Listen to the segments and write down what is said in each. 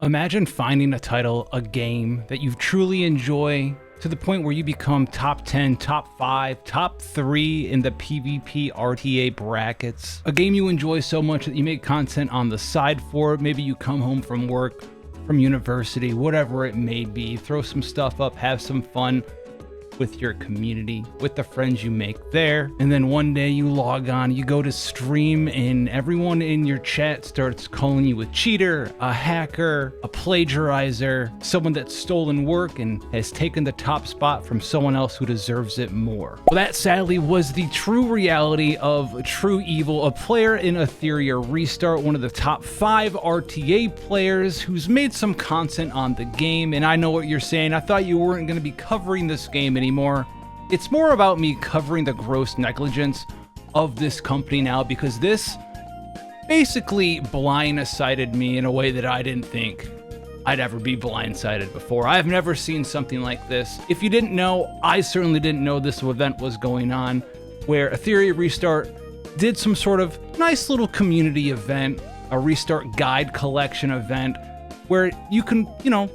Imagine finding a title, a game that you truly enjoy to the point where you become top 10, top 5, top 3 in the PvP RTA brackets. A game you enjoy so much that you make content on the side for it. Maybe you come home from work, from university, whatever it may be, throw some stuff up, have some fun with your community, with the friends you make there. And then one day you log on, you go to stream, and everyone in your chat starts calling you a cheater, a hacker, a plagiarizer, someone that's stolen work and has taken the top spot from someone else who deserves it more. Well, that sadly was the true reality of Trueevil, a player in Etheria Restart, one of the top 5 RTA players who's made some content on the game. And I know what you're saying, I thought you weren't going to be covering this game anymore. It's more about me covering the gross negligence of this company now, because this basically blindsided me in a way that I didn't think I'd ever be blindsided before. I've never seen something like this. If you didn't know, I certainly didn't know this event was going on, where Etheria Restart did some sort of nice little community event, a restart guide collection event, where you can,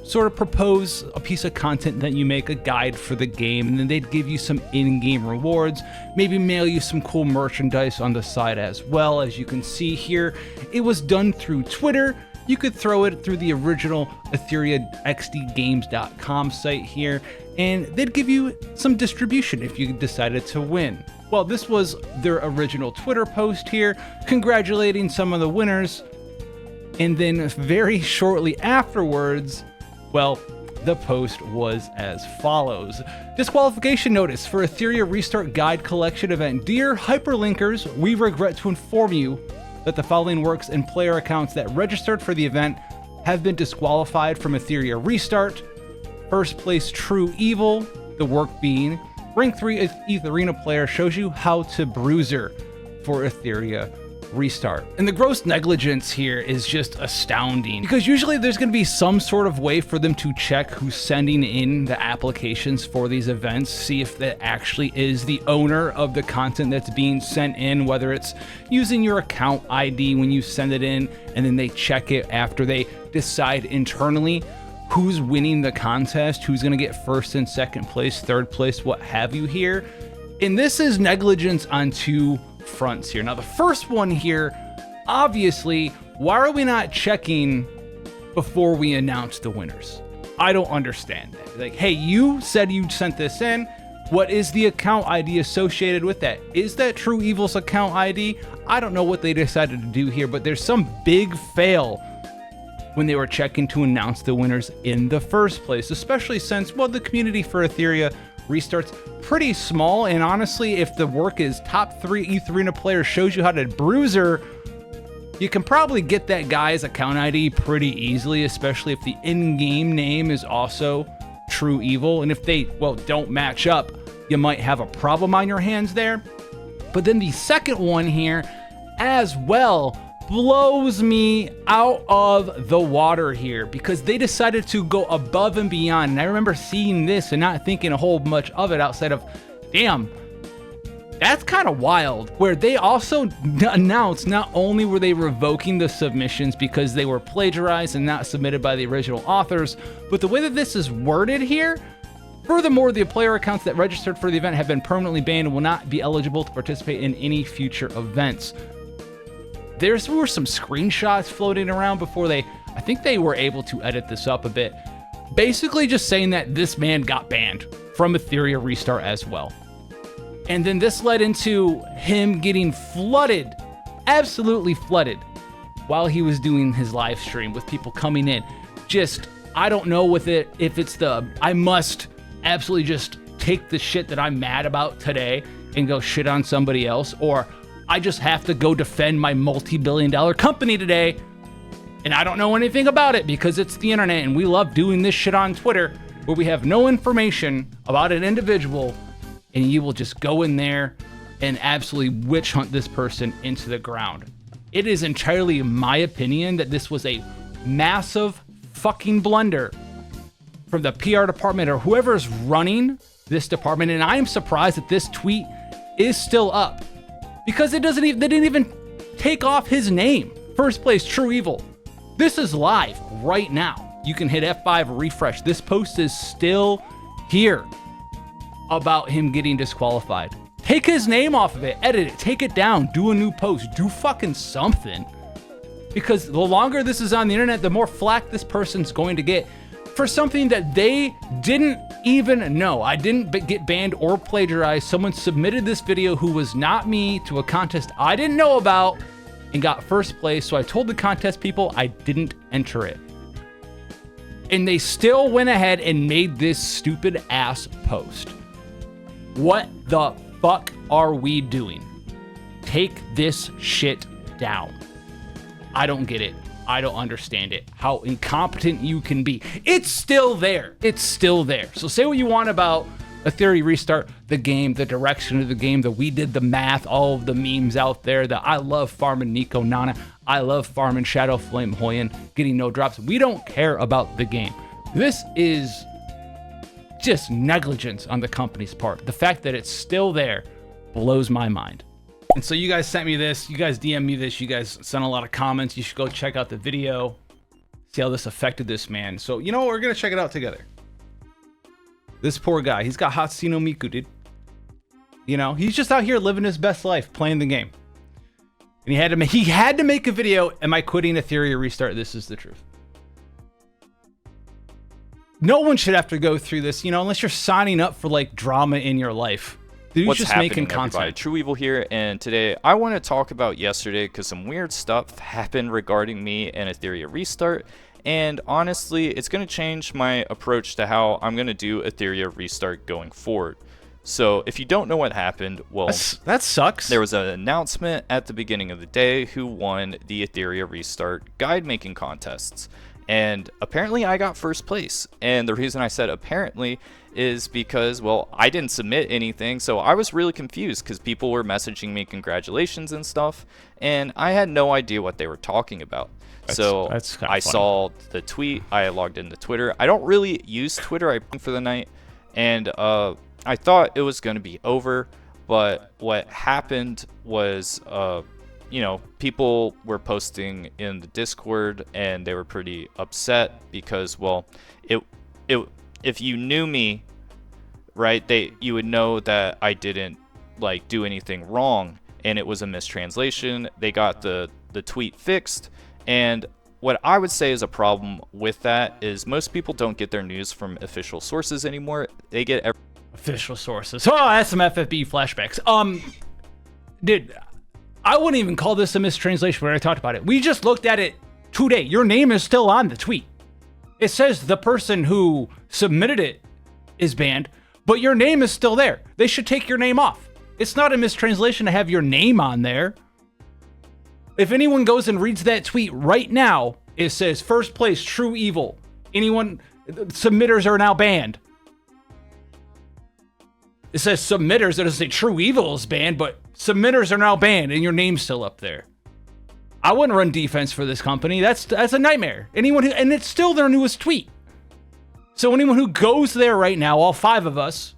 sort of propose a piece of content that you make, a guide for the game, and then they'd give you some in-game rewards, maybe mail you some cool merchandise on the side as well. As you can see here, it was done through Twitter. You could throw it through the original EtheriaXDGames.com site here, and they'd give you some distribution if you decided to win. Well, this was their original Twitter post here, congratulating some of the winners. And then very shortly afterwards, well, the post was as follows. Disqualification notice for Etheria Restart Guide Collection event. Dear hyperlinkers, we regret to inform you that the following works and player accounts that registered for the event have been disqualified from Etheria Restart. First place Trueevil, the work being rank 3 Etheria player shows you how to bruiser for Etheria Restart. And the gross negligence here is just astounding, because usually there's going to be some sort of way for them to check who's sending in the applications for these events, see if that actually is the owner of the content that's being sent in, whether it's using your account ID when you send it in, and then they check it after they decide internally who's winning the contest, who's going to get first and second place, third place, what have you here. And this is negligence on two fronts here. Now, the first one here, obviously, why are we not checking before we announce the winners? I don't understand that. Like, hey, you said you sent this in. What is the account ID associated with that? Is that Trueevil's account ID? I don't know what they decided to do here, but there's some big fail when they were checking to announce the winners in the first place, especially since, well, the community for Etheria Restart's pretty small, and honestly, if the work is top 3 Etheria player shows you how to bruiser, you can probably get that guy's account ID pretty easily, especially if the in-game name is also Trueevil. And if they, well, don't match up, you might have a problem on your hands there. But then the second one here as well blows me out of the water here, because they decided to go above and beyond. And I remember seeing this and not thinking a whole much of it outside of, damn, that's kind of wild, where they also announced not only were they revoking the submissions because they were plagiarized and not submitted by the original authors, but the way that this is worded here, furthermore, the player accounts that registered for the event have been permanently banned and will not be eligible to participate in any future events. There were some screenshots floating around before I think they were able to edit this up a bit, basically just saying that this man got banned from Etheria Restart as well. And then this led into him getting flooded, absolutely flooded, while he was doing his live stream with people coming in. Just, I don't know with it, if it's I must absolutely just take the shit that I'm mad about today and go shit on somebody else, or I just have to go defend my multi-billion-dollar company today, and I don't know anything about it because it's the internet, and we love doing this shit on Twitter where we have no information about an individual, and you will just go in there and absolutely witch hunt this person into the ground. It is entirely my opinion that this was a massive fucking blunder from the PR department or whoever's running this department, and I am surprised that this tweet is still up, because they didn't even take off his name. First place Trueevil. This is live right now. You can hit F5, refresh. This post is still here about him getting disqualified. Take his name off of it, edit it, take it down, do a new post, do fucking something. Because the longer this is on the internet, the more flack this person's going to get for something that they didn't even know. I didn't get banned or plagiarized. Someone submitted this video who was not me to a contest I didn't know about and got first place. So I told the contest people I didn't enter it. And they still went ahead and made this stupid ass post. What the fuck are we doing? Take this shit down. I don't get it. I don't understand it. How incompetent you can be. It's still there. It's still there. So say what you want about Etheria Restart, the game, the direction of the game, the we did the math, all of the memes out there, the I love farming Nico Nana, I love farming Shadow Flame Hoyen, getting no drops. We don't care about the game. This is just negligence on the company's part. The fact that it's still there blows my mind. And so you guys sent me this, you guys DM me this, you guys sent a lot of comments. You should go check out the video, see how this affected this man. So you know what, we're gonna check it out together. This poor guy, he's got Hatsune Miku, dude. You know, he's just out here living his best life, playing the game. And he had to make a video, am I quitting Etheria Restart? This is the truth. No one should have to go through this, you know, unless you're signing up for like drama in your life. Dude's What's just happening, making content. everybody? Trueevil here, and today I want to talk about yesterday because some weird stuff happened regarding me and Etheria Restart, and honestly, it's going to change my approach to how I'm going to do Etheria Restart going forward. So if you don't know what happened, well, that sucks. There was an announcement at the beginning of the day who won the Etheria Restart guide making contests. And apparently I got first place. And the reason I said apparently is because, well, I didn't submit anything. So I was really confused because people were messaging me congratulations and stuff. And I had no idea what they were talking about. That's I saw the tweet. I logged into Twitter. I don't really use Twitter. I for the night. And I thought it was going to be over. But what happened was... you know, people were posting in the Discord and they were pretty upset because, well, if you knew me, right, you would know that I didn't like do anything wrong and it was a mistranslation. They got the tweet fixed, and what I would say is a problem with that is most people don't get their news from official sources anymore. They get official sources. Oh, that's some FFB flashbacks. Dude, I wouldn't even call this a mistranslation when I talked about it. We just looked at it today. Your name is still on the tweet. It says the person who submitted it is banned, but your name is still there. They should take your name off. It's not a mistranslation to have your name on there. If anyone goes and reads that tweet right now, it says first place, Trueevil. Submitters are now banned. It says submitters. It doesn't say Trueevil is banned, but submitters are now banned and your name's still up there. I wouldn't run defense for this company. That's a nightmare. And it's still their newest tweet. So anyone who goes there right now, all 5 of us,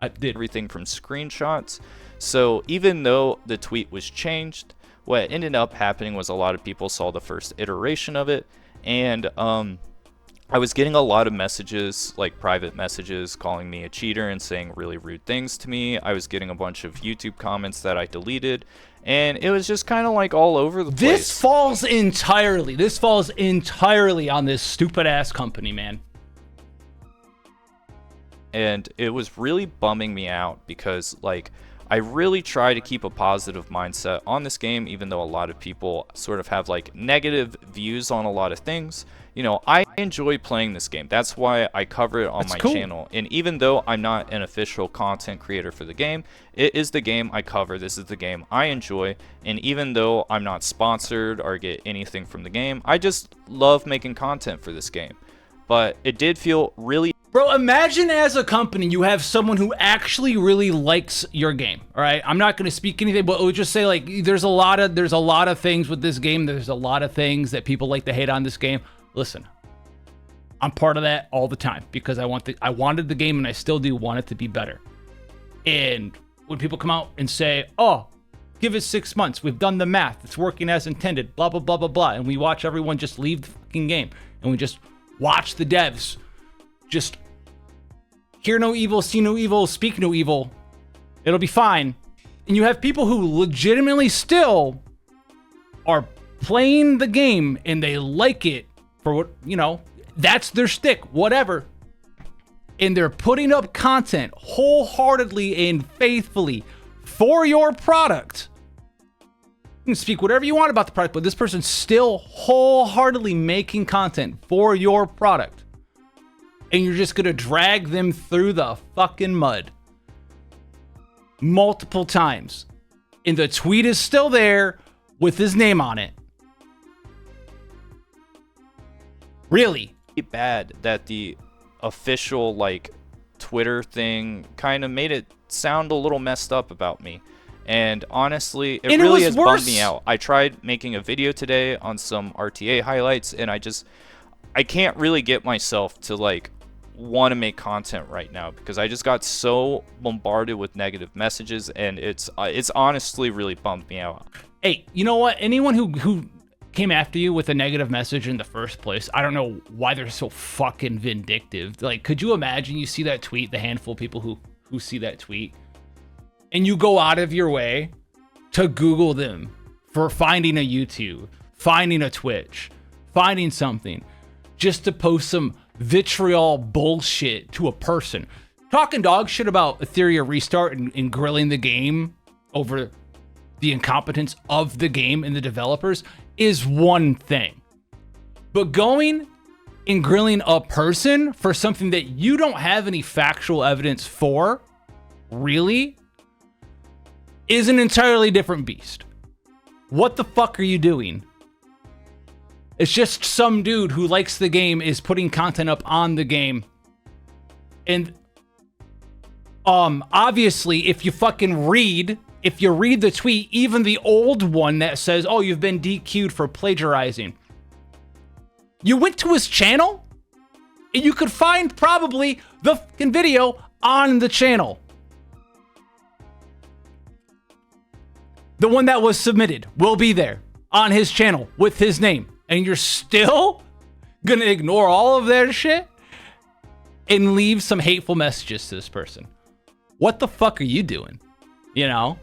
I did everything from screenshots. So even though the tweet was changed, what ended up happening was a lot of people saw the first iteration of it, and I was getting a lot of messages, like private messages, calling me a cheater and saying really rude things to me. I was getting a bunch of YouTube comments that I deleted, and it was just kind of like all over the place. This falls entirely on this stupid ass company, man. And it was really bumming me out because, like, I really try to keep a positive mindset on this game, even though a lot of people sort of have like negative views on a lot of things. You know, I enjoy playing this game. That's why I cover it on my channel. And even though I'm not an official content creator for the game, it is the game I cover. This is the game I enjoy. And even though I'm not sponsored or get anything from the game, I just love making content for this game. But it did feel really... Bro, imagine as a company you have someone who actually really likes your game. All right, I'm not going to speak anything, but we'll just say like there's a lot of things with this game. There's a lot of things that people like to hate on this game. Listen, I'm part of that all the time because I wanted the game and I still do want it to be better. And when people come out and say, "Oh, Give it 6 months. We've done the math. It's working as intended. Blah, blah, blah, blah, blah. And we watch everyone just leave the fucking game. And we just watch the devs just hear no evil, see no evil, speak no evil. It'll be fine. And you have people who legitimately still are playing the game and they like it for what, you know, that's their shtick, whatever. And they're putting up content wholeheartedly and faithfully for your product. You can speak whatever you want about the product, but this person's still wholeheartedly making content for your product. And you're just gonna drag them through the fucking mud multiple times. And the tweet is still there with his name on it. Really? Bad that the official like Twitter thing kind of made it sound a little messed up about me. And honestly, it really has bummed me out. I tried making a video today on some RTA highlights, and I can't really get myself to like want to make content right now because I just got so bombarded with negative messages, and it's honestly really bummed me out. Hey, you know what? Anyone who came after you with a negative message in the first place, I don't know why they're so fucking vindictive. Like, could you imagine you see that tweet, the handful of people who see that tweet, and you go out of your way to Google them for finding a YouTube, finding a Twitch, finding something, just to post some vitriol bullshit to a person. Talking dog shit about Etheria restart and grilling the game over the incompetence of the game and the developers is one thing. But going and grilling a person for something that you don't have any factual evidence for, really, is an entirely different beast. What the fuck are you doing? It's just some dude who likes the game is putting content up on the game. And obviously, if you read the tweet, even the old one that says, oh, you've been DQ'd for plagiarizing, you went to his channel and you could find probably the fucking video on the channel. The one that was submitted will be there on his channel with his name. And you're still gonna ignore all of their shit and leave some hateful messages to this person. What the fuck are you doing? You know?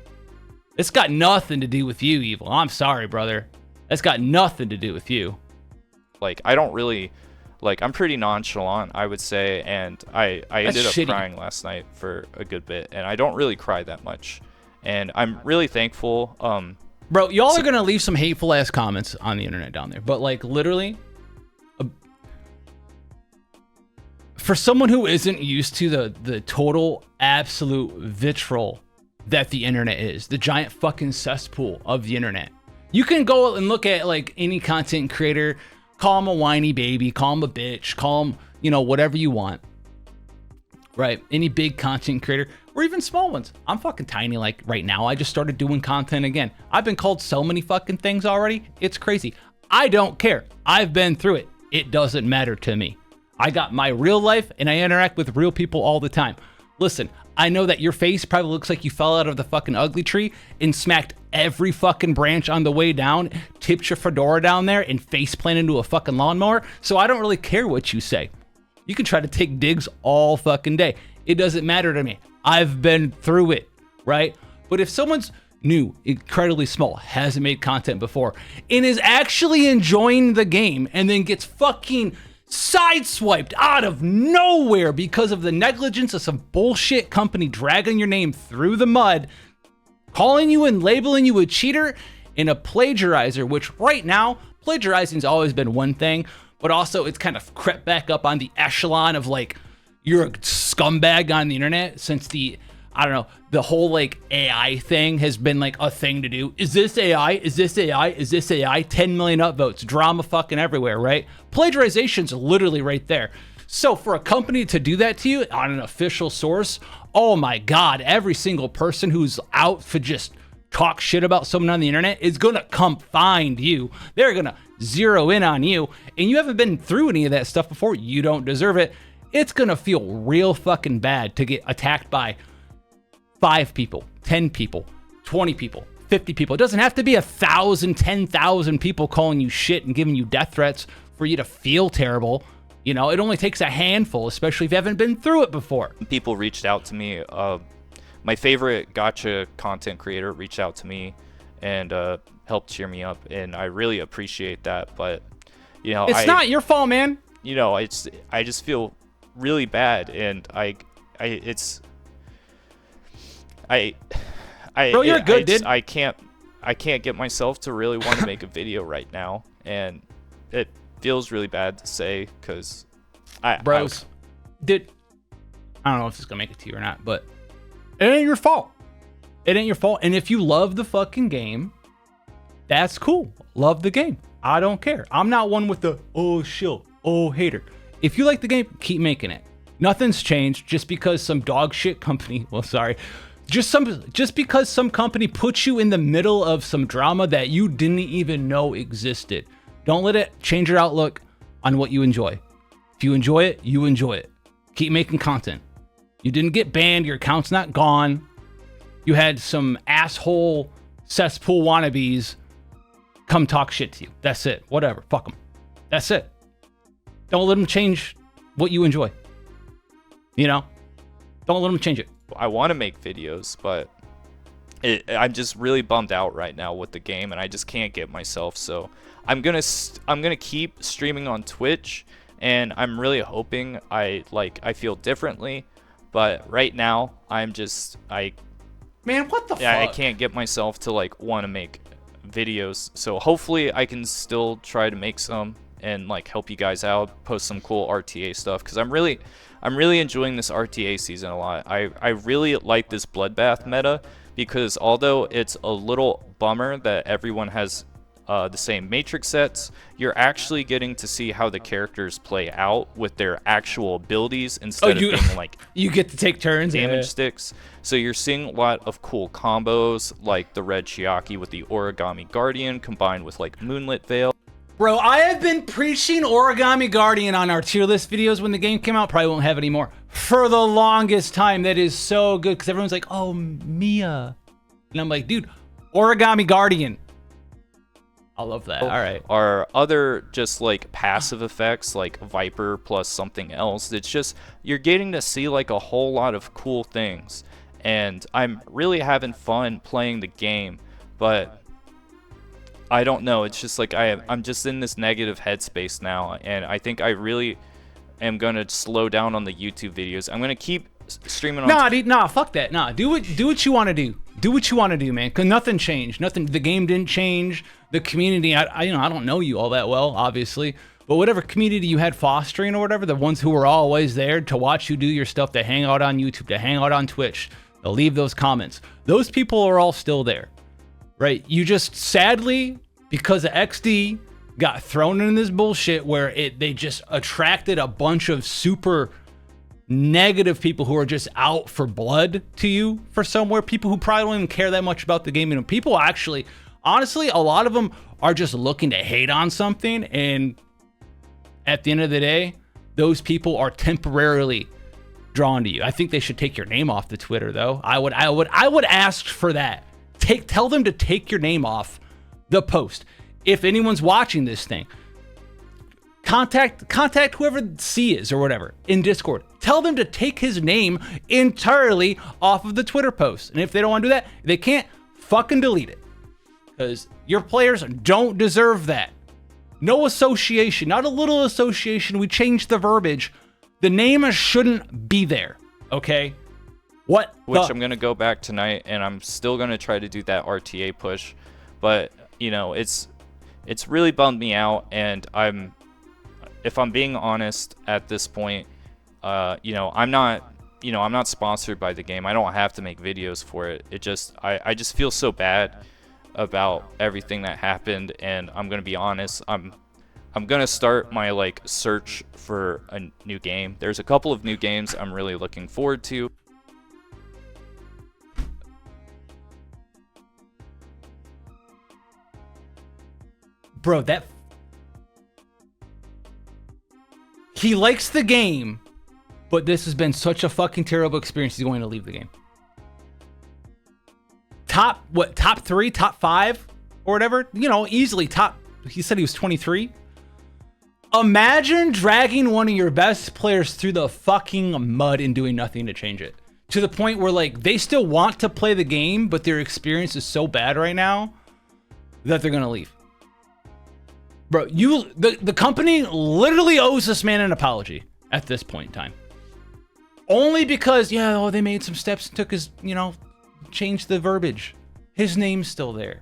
It's got nothing to do with you, Evil. I'm sorry, brother. It's got nothing to do with you. Like, I don't really, like, I'm pretty nonchalant, I would say, and I ended up crying last night for a good bit, and I don't really cry that much. And I'm really thankful. Bro, y'all are gonna leave some hateful ass comments on the internet down there, but like literally, for someone who isn't used to the total absolute vitriol that the internet is, the giant fucking cesspool of the internet, you can go and look at like any content creator, call him a whiny baby, call him a bitch, call him, you know, whatever you want, right? Any big content creator, or even small ones. I'm fucking tiny, like right now. I just started doing content again. I've been called so many fucking things already. It's crazy. I don't care. I've been through it. It doesn't matter to me. I got my real life and I interact with real people all the time. Listen, I know that your face probably looks like you fell out of the fucking ugly tree and smacked every fucking branch on the way down, tipped your fedora down there and face planted into a fucking lawnmower. So I don't really care what you say. You can try to take digs all fucking day. It doesn't matter to me. I've been through it, right? But if someone's new, incredibly small, hasn't made content before, and is actually enjoying the game and then gets fucking sideswiped out of nowhere because of the negligence of some bullshit company dragging your name through the mud, calling you and labeling you a cheater and a plagiarizer, which right now, plagiarizing's always been one thing, but also it's kind of crept back up on the echelon of like, you're a scumbag on the internet since the whole like AI thing has been like a thing to do. Is this AI? Is this AI? Is this AI? 10 million upvotes, drama fucking everywhere, right? Plagiarization's literally right there. So for a company to do that to you on an official source, oh my God, every single person who's out to just talk shit about someone on the internet is gonna come find you. They're gonna zero in on you, and you haven't been through any of that stuff before. You don't deserve it. It's gonna feel real fucking bad to get attacked by 5 people, 10 people, 20 people, 50 people. It doesn't have to be 1,000, 10,000 people calling you shit and giving you death threats for you to feel terrible. You know, it only takes a handful, especially if you haven't been through it before. People reached out to me. My favorite Gacha content creator reached out to me and helped cheer me up, and I really appreciate that. But you know, it's not your fault, man. You know, I just feel really bad, and Bro, you're good, dude. I can't get myself to really want to make a video right now, and it feels really bad to say, because dude, I don't know if it's gonna make it to you or not, but it ain't your fault. It ain't your fault. And if you love the fucking game, that's cool. Love the game. I don't care. I'm not one with the hater. If you like the game, keep making it. Nothing's changed just because some dog shit company, just because some company puts you in the middle of some drama that you didn't even know existed. Don't let it change your outlook on what you enjoy. If you enjoy it, you enjoy it. Keep making content. You didn't get banned. Your account's not gone. You had some asshole cesspool wannabes come talk shit to you. That's it. Whatever. Fuck them. That's it. Don't let them change what you enjoy. You know? Don't let them change it. I want to make videos, but I'm just really bummed out right now with the game, and I just can't get myself. So I'm gonna keep streaming on Twitch, and I'm really hoping I feel differently. But right now, man, what the fuck? I can't get myself to want to make videos. So hopefully I can still try to make some and help you guys out, post some cool RTA stuff, because I'm really enjoying this RTA season a lot. I really like this Bloodbath meta, because although it's a little bummer that everyone has the same matrix sets, you're actually getting to see how the characters play out with their actual abilities instead of being you get to take turns, damage sticks. So you're seeing a lot of cool combos, like the red Chiaki with the Origami Guardian combined with Moonlit Veil. Bro, I have been preaching Origami Guardian on our tier list videos when the game came out. Probably won't have any more for the longest time. That is so good, because everyone's like, oh, Mia. And I'm like, dude, Origami Guardian. I love that. All right. Are other just passive effects like Viper plus something else. It's just you're getting to see a whole lot of cool things, and I'm really having fun playing the game. But I don't know. It's just I'm just in this negative headspace now, and I think I really am gonna slow down on the YouTube videos. I'm gonna keep streaming on. Nah, fuck that. Nah, do what you want to do. Do what you want to do, man. Cause nothing changed. Nothing. The game didn't change. The community. I don't know you all that well, obviously, but whatever community you had fostering or whatever, the ones who were always there to watch you do your stuff, to hang out on YouTube, to hang out on Twitch, to leave those comments. Those people are all still there, right? You just sadly, because of XD, got thrown in this bullshit where they just attracted a bunch of super negative people who are just out for blood to you for somewhere. People who probably don't even care that much about the game. And people actually, honestly, a lot of them are just looking to hate on something. And at the end of the day, those people are temporarily drawn to you. I think they should take your name off the Twitter, though. I would ask for that. Tell them to take your name off the post. If anyone's watching this thing, contact whoever C is or whatever in Discord. Tell them to take his name entirely off of the Twitter post. And if they don't want to do that, they can't fucking delete it, because your players don't deserve that. No association, not a little association. We changed the verbiage. The name shouldn't be there. Okay. Which I'm gonna go back tonight, and I'm still gonna try to do that RTA push, but it's really bummed me out, and if I'm being honest at this point, I'm not sponsored by the game. I don't have to make videos for it. I just feel so bad about everything that happened, and I'm gonna be honest. I'm gonna start my search for a new game. There's a couple of new games I'm really looking forward to. Bro, he likes the game, but this has been such a fucking terrible experience. He's going to leave the game. top 3, top 5, or whatever. You know, easily top. He said he was 23. Imagine dragging one of your best players through the fucking mud and doing nothing to change it. To the point where, like, they still want to play the game, but their experience is so bad right now that they're gonna leave. Bro, the company literally owes this man an apology at this point in time. Only because, they made some steps and took his, changed the verbiage. His name's still there.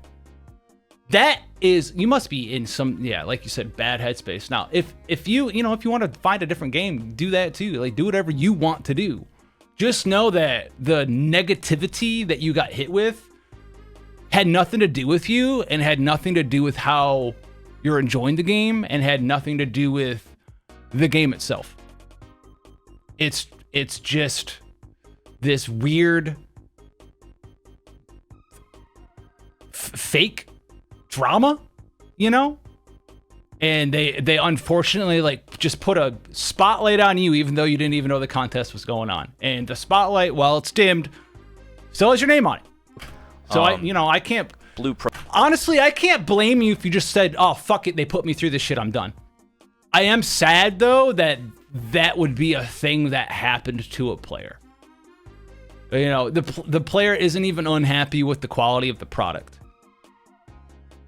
That is, you must be in some, like you said, bad headspace. Now, if you want to find a different game, do that too. Like, do whatever you want to do. Just know that the negativity that you got hit with had nothing to do with you and had nothing to do with how you're enjoying the game and had nothing to do with the game itself. It's just this weird fake drama, and they unfortunately like just put a spotlight on you even though you didn't even know the contest was going on, and the spotlight, while it's dimmed, still has your name on it. So I can't honestly, I can't blame you if you just said, oh fuck it, they put me through this shit, I'm done. I am sad though that would be a thing that happened to a player. The player isn't even unhappy with the quality of the product.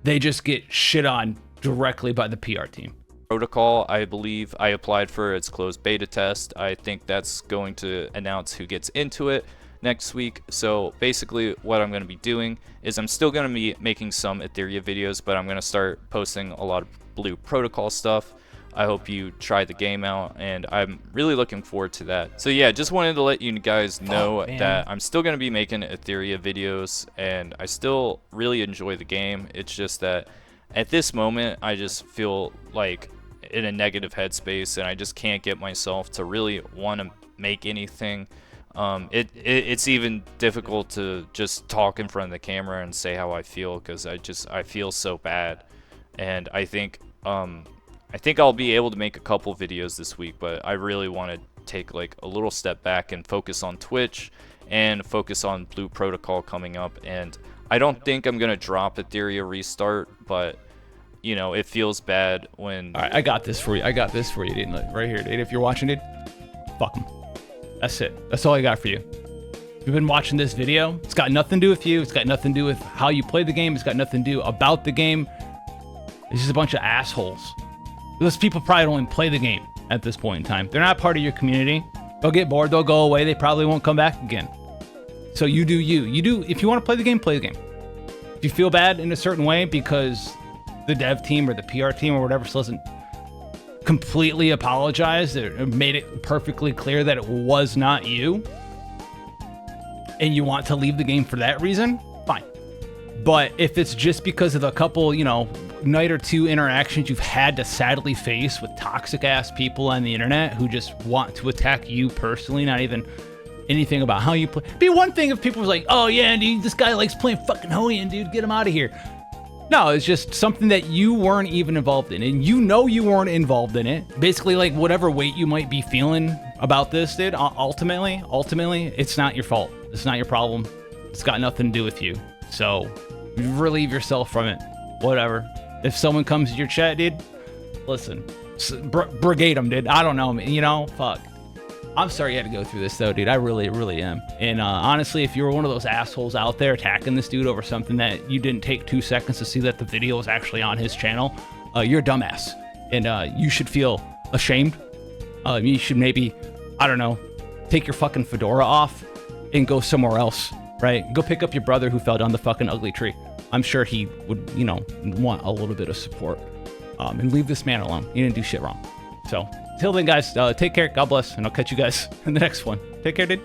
They just get shit on directly by the PR team. Protocol, I believe I applied for its closed beta test. I think that's going to announce who gets into it next week. So basically what I'm going to be doing is I'm still going to be making some Etheria videos, but I'm going to start posting a lot of Blue Protocol stuff. I hope you try the game out, and I'm really looking forward to that. So yeah, just wanted to let you guys know that I'm still going to be making Etheria videos, and I still really enjoy the game. It's just that at this moment, I just feel like in a negative headspace, and I just can't get myself to really want to make anything. It's even difficult to just talk in front of the camera and say how I feel, because I feel so bad. And I think I'll be able to make a couple videos this week, but I really want to take like a little step back and focus on Twitch and focus on Blue Protocol coming up. And I don't think I'm gonna drop Etheria Restart, but it feels bad when. All right, I got this for you. Dude. Right here, dude. If you're watching, dude, fuck them. That's it. That's all I got for you. If you've been watching this video, it's got nothing to do with you. It's got nothing to do with how you play the game. It's got nothing to do about the game. It's just a bunch of assholes. Those people probably don't even play the game at this point in time. They're not part of your community. They'll get bored. They'll go away. They probably won't come back again. So you do you. You do. If you want to play the game, play the game. If you feel bad in a certain way because the dev team or the PR team or whatever still doesn't completely apologize or made it perfectly clear that it was not you, and you want to leave the game for that reason, fine. But if it's just because of a couple, night or two interactions you've had to sadly face with toxic ass people on the internet who just want to attack you personally, not even anything about how you play. It'd be one thing if people was like, oh yeah, dude, this guy likes playing fucking Hoenn, dude, get him out of here. No, it's just something that you weren't even involved in, and you weren't involved in it. Basically, like, whatever weight you might be feeling about this, dude, ultimately, it's not your fault. It's not your problem. It's got nothing to do with you. So relieve yourself from it. Whatever. If someone comes to your chat, dude, listen, brigade them, dude. I don't know, fuck. I'm sorry you had to go through this, though, dude. I really, really am. And honestly, if you were one of those assholes out there attacking this dude over something that you didn't take 2 seconds to see that the video was actually on his channel, you're a dumbass. And you should feel ashamed. You should maybe, I don't know, take your fucking fedora off and go somewhere else, right? Go pick up your brother who fell down the fucking ugly tree. I'm sure he would, want a little bit of support. And leave this man alone. He didn't do shit wrong. So, till then, guys, take care. God bless. And I'll catch you guys in the next one. Take care, dude.